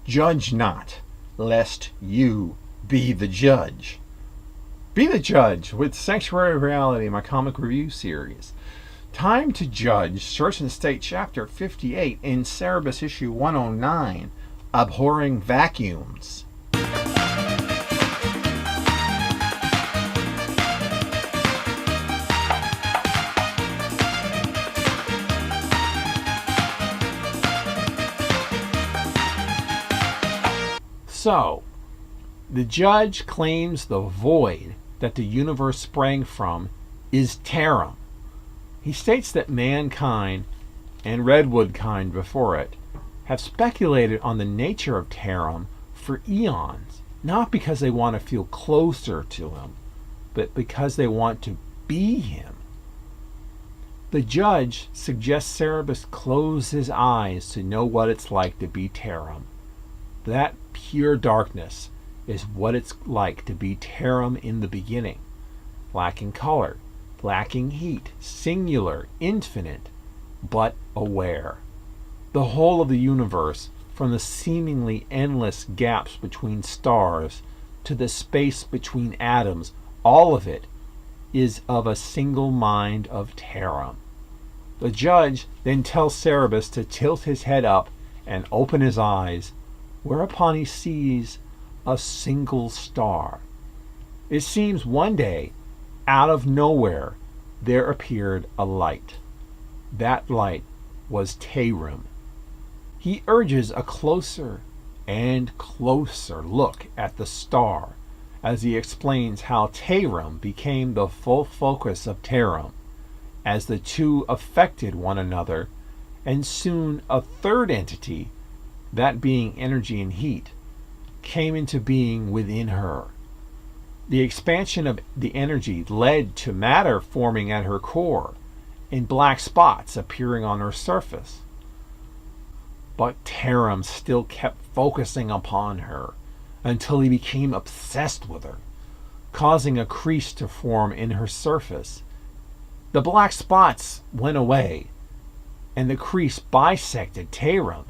Judge not, lest you be the judge. Be the Judge with Sanctuary of Reality, my comic review series. Time to Judge, Church and State, Chapter 58 in Cerebus issue 109, Abhorring Vacuums. So, the Judge claims the void that the universe sprang from is Tarum. He states that mankind and redwood kind before it have speculated on the nature of Tarum for eons, not because they want to feel closer to him, but because they want to be him. The Judge suggests Cerebus close his eyes to know what it's like to be Tarum. That pure darkness is what it's like to be Tarum in the beginning, lacking color, lacking heat, singular, infinite, but aware. The whole of the universe, from the seemingly endless gaps between stars to the space between atoms, all of it is of a single mind of Tarum. The Judge then tells Cerebus to tilt his head up and open his eyes, whereupon he sees a single star. It seems one day, out of nowhere, there appeared a light. That light was Tarum. He urges a closer and closer look at the star as he explains how Tarum became the full focus of Tarum, as the two affected one another, and soon a third entity, that being energy and heat, came into being within her. The expansion of the energy led to matter forming at her core and black spots appearing on her surface. But Tarum still kept focusing upon her until he became obsessed with her, causing a crease to form in her surface. The black spots went away, and the crease bisected Tarum.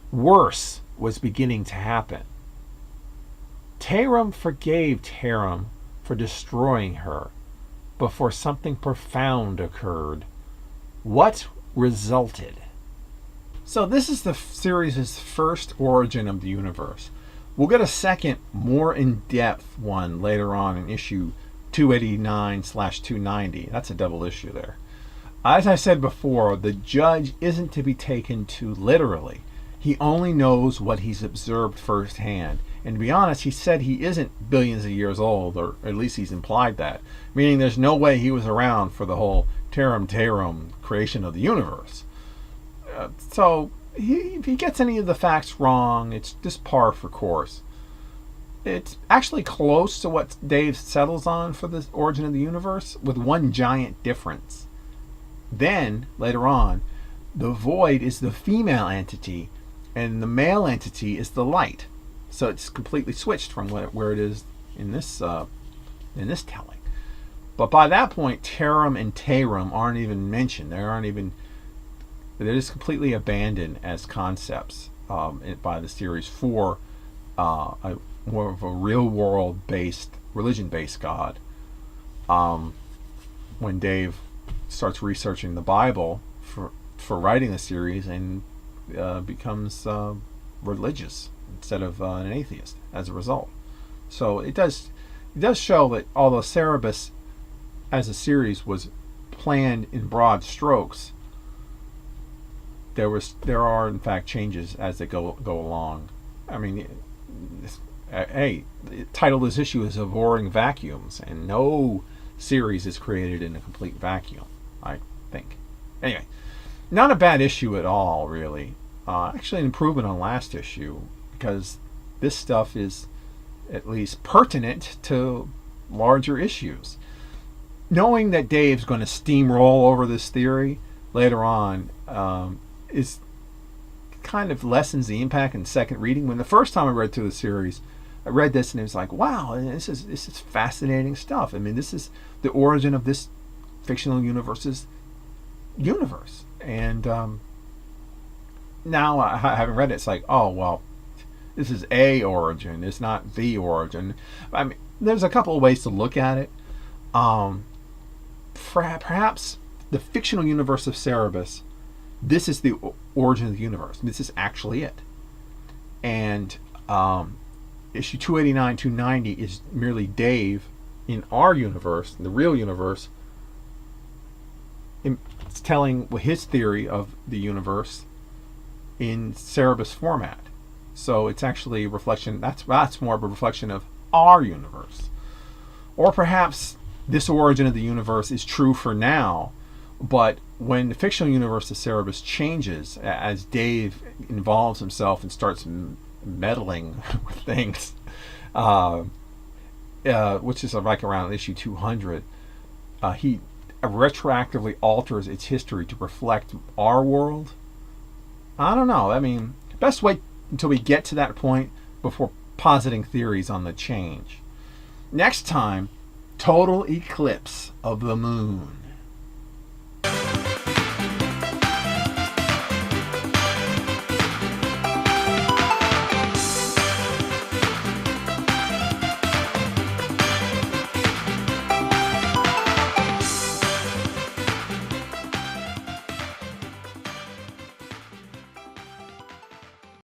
Worse was beginning to happen. Tarum forgave Tarum for destroying her before something profound occurred. What resulted? So this is the series' first origin of the universe. We'll get a second, more in-depth one later on in issue 289/290. That's a double issue there. As I said before, the Judge isn't to be taken too literally. He only knows what he's observed firsthand. And to be honest, he said he isn't billions of years old, or at least he's implied that. Meaning there's no way he was around for the whole Tarum creation of the universe. So if he gets any of the facts wrong, it's just par for course. It's actually close to what Dave settles on for the origin of the universe, with one giant difference. Then, later on, the void is the female entity, and the male entity is the light. So it's completely switched from where it is in this telling. But by that point, Tarum and Tarum aren't even mentioned. They're just completely abandoned as concepts by the series for more of a real world based, religion based God. When Dave starts researching the Bible for writing the series, and becomes religious instead of an atheist as a result. So it does show that although Cerebus as a series was planned in broad strokes, there are in fact changes as they go along. I mean, the title of this issue is Abhorring Vacuums, and no series is created in a complete vacuum, I think. Anyway, not a bad issue at all, really. Actually, an improvement on last issue, because this stuff is at least pertinent to larger issues. Knowing that Dave's going to steamroll over this theory later on is kind of lessens the impact in second reading. When the first time I read through the series, I read this and it was like, wow, this is fascinating stuff. I mean, this is the origin of this fictional universe. And now, having read it, it's like, oh, well, This is a origin. It's not the origin. I mean, there's a couple of ways to look at it. Perhaps the fictional universe of Cerebus, this is the origin of the universe. This is actually it. And issue 289, 290 is merely Dave in our universe, the real universe. It's telling his theory of the universe in Cerebus format. So it's actually a reflection. That's more of a reflection of our universe. Or perhaps this origin of the universe is true for now, but when the fictional universe of Cerebus changes, as Dave involves himself and starts meddling with things, which is like around issue 200, he retroactively alters its history to reflect our world. I don't know. I mean, best wait until we get to that point before positing theories on the change. Next time, total eclipse of the moon.